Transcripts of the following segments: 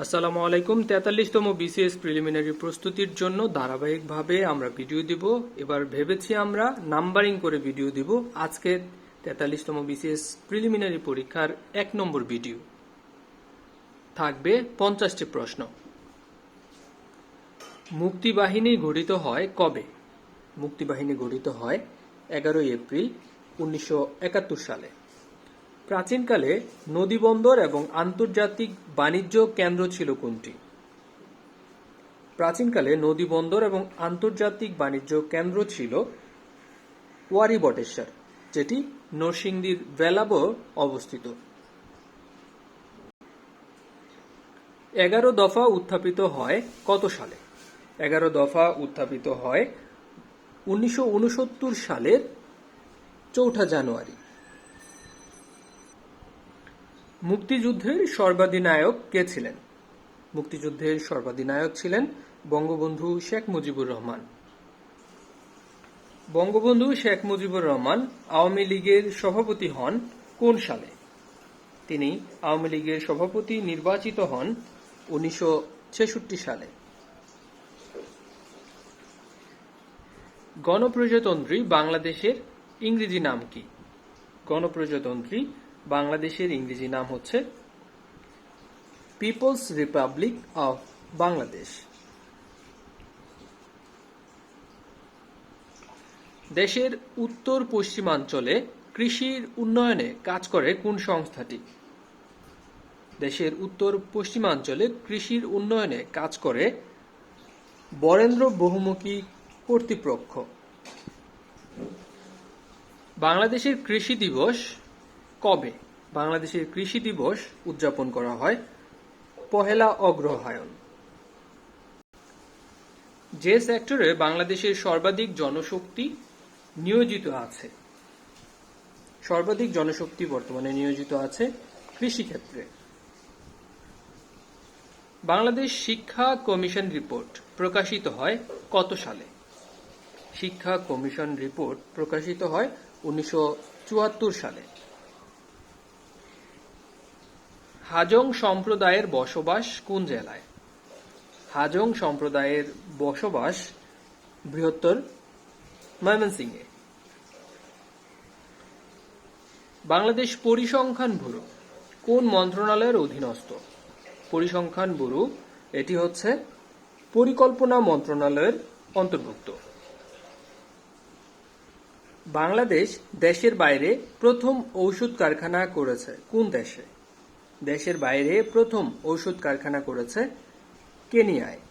আসসালামু আলাইকুম। 43তম BCS preliminary প্রস্তুতির জন্য ধারাবাহিকভাবে আমরা ভিডিও দিব। এবার ভেবেছি আমরা নাম্বারিং করে ভিডিও দিব। আজকে 43তম বিসিএস প্রিলিমিনারি পরীক্ষার 1 নম্বর ভিডিও থাকবে 50টি প্রশ্ন। মুক্তিবাহিনী গঠিত হয় কবে? মুক্তিবাহিনী গঠিত হয় 11 এপ্রিল 1971 সালে। প্রাচীনকালে নদীবন্দর এবং আন্তর্জাতিক বাণিজ্য কেন্দ্র ছিল কোনটি? প্রাচীনকালে নদীবন্দর এবং আন্তর্জাতিক বাণিজ্য কেন্দ্র ছিল ওয়ারী বটেশ্বর, যেটি নরসিংদীর বেলাবো অবস্থিত। 11 দফা উত্থাপিত হয় কত সালে? 11 দফা উত্থাপিত হয় 1969 সালের 4 জানুয়ারি। মুক্তিযুদ্ধের সর্বাধিনায়ক কে ছিলেন? মুক্তিযুদ্ধের সর্বাধিনায়ক ছিলেন বঙ্গবন্ধু শেখ মুজিবুর রহমান। বঙ্গবন্ধু শেখ মুজিবুর রহমান আওয়ামী লীগের সভাপতি হন কোন সালে? তিনি আওয়ামী লীগের সভাপতি নির্বাচিত হন 1966 সালে। গণপ্রজাতন্ত্রী বাংলাদেশের ইংরেজি নাম কি? গণপ্রজাতন্ত্রী বাংলাদেশের ইংরেজি নাম হচ্ছে পিপলস রিপাবলিক অফ বাংলাদেশ। দেশের উত্তর পশ্চিমাঞ্চলে কৃষির উন্নয়নে কাজ করে কোন সংস্থাটি? দেশের উত্তর পশ্চিমাঞ্চলে কৃষির উন্নয়নে কাজ করে বরেন্দ্র বহুমুখী কর্তৃপক্ষ। বাংলাদেশের কৃষি দিবস কবে? বাংলাদেশের কৃষি দিবস উদযাপন করা হয় 1 অগ্রহায়ণ। যে সেক্টরে বাংলাদেশের সর্বাধিক জনশক্তি নিয়োজিত আছে? সর্বাধিক জনশক্তি বর্তমানে নিয়োজিত আছে কৃষিক্ষেত্রে। বাংলাদেশ শিক্ষা কমিশন রিপোর্ট প্রকাশিত হয় কত সালে? শিক্ষা কমিশন রিপোর্ট প্রকাশিত হয় 1974 সালে। হাজং সম্প্রদায়ের বসবাস কোন জেলায়? হাজং সম্প্রদায়ের বসবাস বৃহত্তর ময়মনসিংহে। বাংলাদেশ পরিসংখ্যান ব্যুরো কোন মন্ত্রণালয়ের অধীনস্থ? পরিসংখ্যান ব্যুরো এটি হচ্ছে পরিকল্পনা মন্ত্রণালয়ের অন্তর্ভুক্ত। বাংলাদেশ দেশের বাইরে প্রথম ঔষধ কারখানা করেছে কোন দেশে? দেশের বাইরে প্রথম ঔষধ কারখানা করেছে কেনিয়ায়।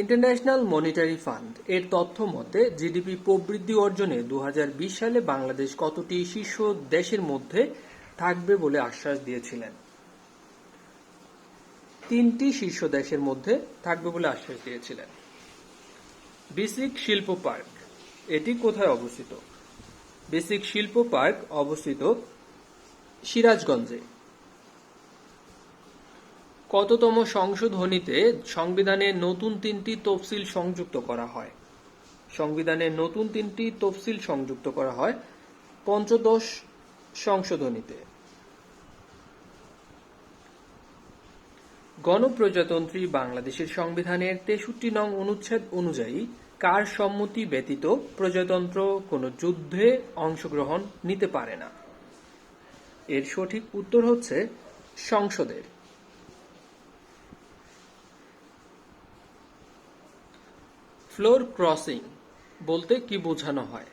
ইন্টারন্যাশনাল মনিটারি ফান্ড এর তথ্য মতে জিডিপি প্রবৃদ্ধি অর্জনে 2020 সালে বাংলাদেশ কতটি শীর্ষ দেশের মধ্যে থাকবে বলে আশ্বাস দিয়েছিলেন? 3টি শীর্ষ দেশের মধ্যে থাকবে বলে আশ্বাস দিয়েছিলেন। বেসিক শিল্প পার্ক এটি কোথায় অবস্থিত? বেসিক শিল্প পার্ক অবস্থিত সিরাজগঞ্জে। কততম সংশোধনীতে সংবিধানে নতুন 3টি তফসিল সংযুক্ত করা হয়? সংবিধানে নতুন 3টি তফসিল সংযুক্ত করা হয় 15 সংশোধনীতে। গণপ্রজাতন্ত্রী বাংলাদেশের সংবিধানের 63 নং অনুচ্ছেদ অনুযায়ী কার সম্মতি ব্যতীত প্রজাতন্ত্র কোনো যুদ্ধে অংশগ্রহণ নিতে পারে না? এর সঠিক উত্তর হচ্ছে সংসদের। ফ্লোর ক্রসিং বলতে কি বোঝানো হয়?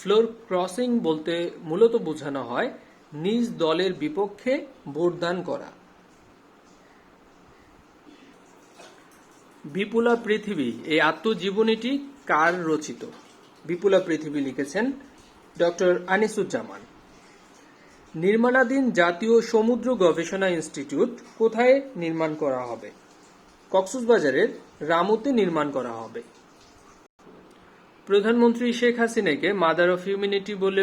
ফ্লোর ক্রসিং বলতে মূলত বোঝানো হয় নিজ দলের বিপক্ষে ভোটদান করা। বিপুলা পৃথিবী এই আত্মজীবনীটি কার রচিত? বিপুলা পৃথিবী লিখেছেন ডক্টর আনিসুজ্জামান। নির্মাণাধীন জাতীয় সমুদ্র গবেষণা ইনস্টিটিউট কোথায় নির্মাণ করা হবে? কক্সবাজারের রামুতে নির্মাণ করা হবে। প্রধানমন্ত্রী শেখ হাসিনাকে মাদার অফ হিউম্যানিটি বলে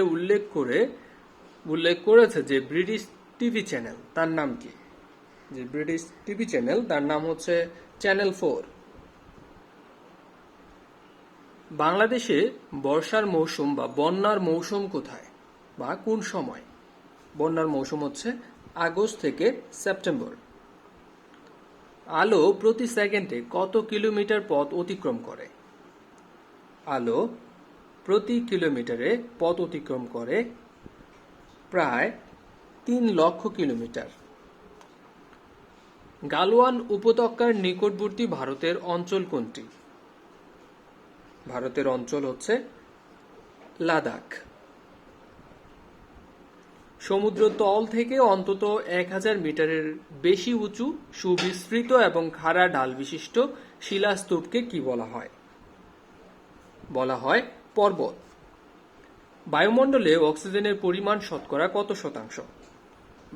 উল্লেখ করেছে যে ব্রিটিশ টিভি চ্যানেল, তার নাম কি? যে ব্রিটিশ টিভি চ্যানেল তার নাম হচ্ছে চ্যানেল 4। বাংলাদেশে বর্ষার মৌসুম বা বন্যার মৌসুম কোথায় বা কোন সময়? বন্যার মৌসুম হচ্ছে আগস্ট থেকে সেপ্টেম্বর। আলো প্রতি সেকেন্ডে কত কিলোমিটার পথ অতিক্রম করে? আলো প্রতি কিলোমিটারে পথ অতিক্রম করে প্রায় 3 লক্ষ কিলোমিটার। গালওয়ান উপত্যকার নিকটবর্তী ভারতের অঞ্চল কোনটি? ভারতের অঞ্চল হচ্ছে লাদাখ। সমুদ্র তল থেকে অন্তত 1000 মিটারের বেশি উঁচু সুবিস্তৃত এবং খাড়া ঢাল বিশিষ্ট শিলাস্তূপকে কি বলা হয়? বলা হয় পর্বত। বায়ুমণ্ডলে অক্সিজেনের পরিমাণ শতকরা কত শতাংশ?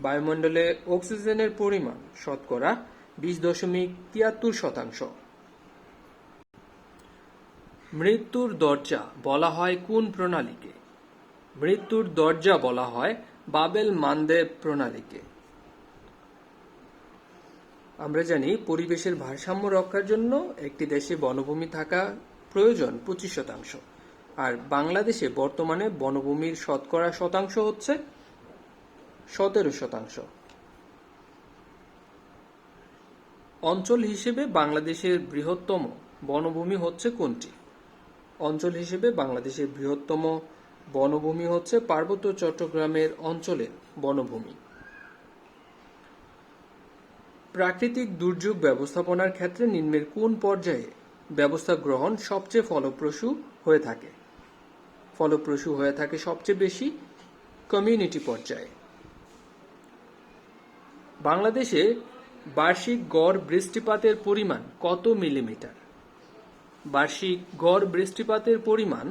বায়ুমণ্ডলে অক্সিজেনের পরিমাণ শতকরা 20.73%। মৃত্যুর দরজা বলা হয় কোন প্রণালীকে? মৃত্যুর দরজা বলা হয় বাবেল মানদেব প্রণালীকে। আমরা জানি পরিবেশের ভারসাম্য রক্ষার জন্য একটি দেশে বনভূমি থাকা প্রয়োজন 25%, আর বাংলাদেশে বর্তমানে বনভূমির শতকরা শতাংশ হচ্ছে 17%। অঞ্চল হিসেবে বাংলাদেশের বৃহত্তম বনভূমি হচ্ছে কোনটি? অঞ্চল হিসেবে বাংলাদেশের বৃহত্তম বনভূমি হচ্ছে পার্বত্য চট্টগ্রামের অঞ্চলের বনভূমি। প্রাকৃতিক দুর্যোগ ব্যবস্থাপনার ক্ষেত্রে নিম্নের কোন পর্যায়ে ব্যবস্থা গ্রহণ সবচেয়ে ফলপ্রসূ হয়ে থাকে? ফলপ্রসূ হয়ে থাকে সবচেয়ে বেশি কমিউনিটি পর্যায়ে। বাংলাদেশে বার্ষিক গড় বৃষ্টিপাতের পরিমাণ কত মিলিমিটার? বার্ষিক গড় বৃষ্টিপাতের পরিমাণ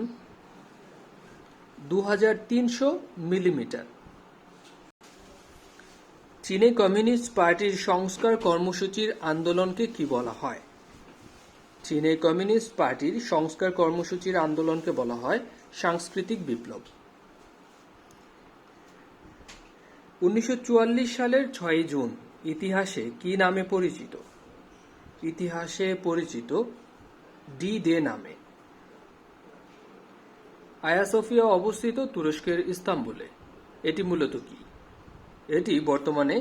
2300 মিলিমিটার। চীনে কমিউনিস্ট পার্টির সংস্কার কর্মসূচির আন্দোলনকে কি বলা হয়? চীনে কমিউনিস্ট পার্টির সংস্কার কর্মসূচির আন্দোলনকে বলা হয় সাংস্কৃতিক বিপ্লব। 1944 সালের 6 জুন ইতিহাসে কি নামে পরিচিত? ইতিহাসে পরিচিত ডি ডে নামে। আয়া সোফিয়া অবস্থিত তুরস্কের ইস্তাম্বুলে। এটি মূলত কি? এটি বর্তমানে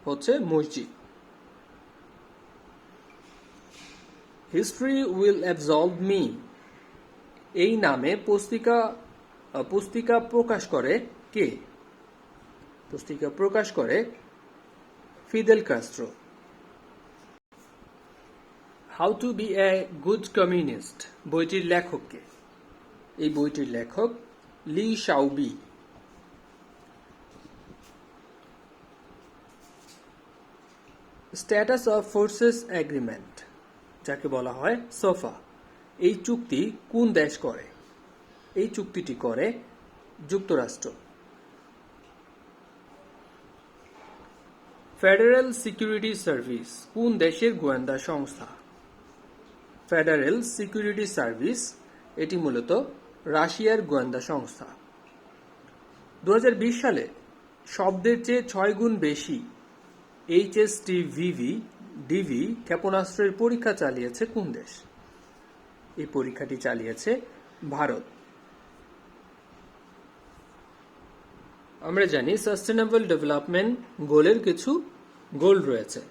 হচ্ছে মসজিদ। হিস্ট্রি উইল অ্যাবসলভ মি এই নামে পুস্তিকা প্রকাশ করে কে? পুস্তিকা প্রকাশ করে Fidel Castro. How to be a good communist বইটির লেখক কে? এই বইটির লেখক Liu Shaoqi. Status of forces agreement যাকে বলা হয় সোফা, এই চুক্তি কোন দেশ করে? এই চুক্তিটি করে যুক্তরাষ্ট্র। ফেডারেল সিকিউরিটি সার্ভিস কোন দেশের গোয়েন্দা সংস্থা? ফেডারেল সিকিউরিটি সার্ভিস এটি মূলত রাশিয়ার গোয়েন্দা সংস্থা। 2020 সালে শব্দের চেয়ে 6 গুণ বেশি HST-VV-DV ক্ষেপণাস্ত্রের পরীক্ষা চালিয়েছে কোন দেশ? এই পরীক্ষাটি চালিয়েছে ভারত। আমরা জানি সাস্টেনেবল ডেভেলপমেন্ট গোলের কিছু গোল রয়েছে।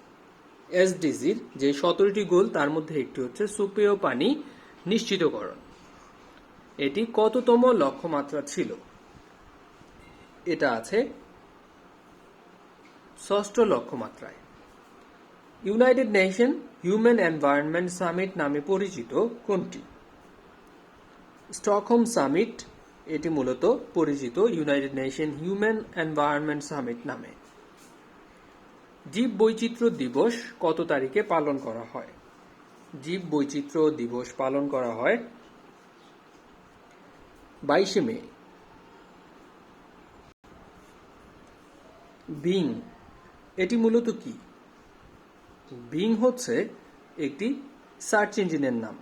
SDGর যে 17টি গোল তার মধ্যে একটি হচ্ছে সুপেয় পানি নিশ্চিতকরণ। এটি কততম লক্ষ্যমাত্রা ছিল? এটা আছে 6ষ্ঠ লক্ষ্যমাত্রায়। United Nation human environment summit নামে পরিচিত কোনটি? স্টকহোম সামিট এটি মূলত পরিচিত United Nation human environment summit নামে। জীব বৈচিত্র্য দিবস কত তারিখে পালন করা হয়? জীব বৈচিত্র্য দিবস পালন করা হয় 22 মে। বিং এটি মূলত কি? বিং হচ্ছে একটি সার্চ ইঞ্জিনের নাম।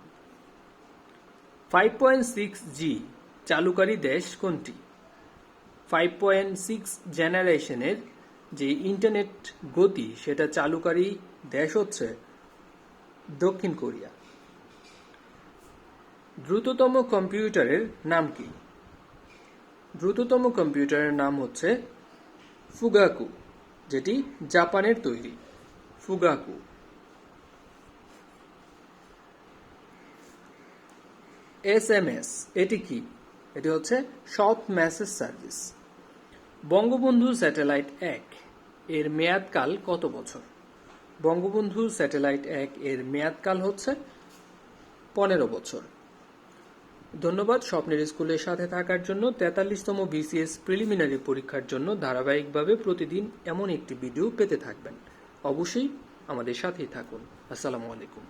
5.6G চালুকারী দেশ কোনটি? 5.6 জেনারেশনের যে ইন্টারনেট গতি সেটা চালুকারী দেশ হচ্ছে দক্ষিণ কোরিয়া। দ্রুততম কম্পিউটারের নাম কি? দ্রুততম কম্পিউটারের নাম হচ্ছে ফুগাকু। যেটি জাপানের তৈরি, ফুগাকু। SMS এটি কি? এটি হচ্ছে short message service. Bangabandhu satellite 1 এর মেয়াদকাল কত বছর? বঙ্গবন্ধু স্যাটেলাইট 1 এর মেয়াদকাল হচ্ছে 15 বছর। ধন্যবাদ স্বপ্নের স্কুলের সাথে থাকার জন্য। 43তম BCS প্রিলিমিনারি পরীক্ষার জন্য ধারাবাহিকভাবে প্রতিদিন এমন একটি ভিডিও পেতে থাকবেন। অবশ্যই আমাদের সাথেই থাকুন। আসসালামু আলাইকুম।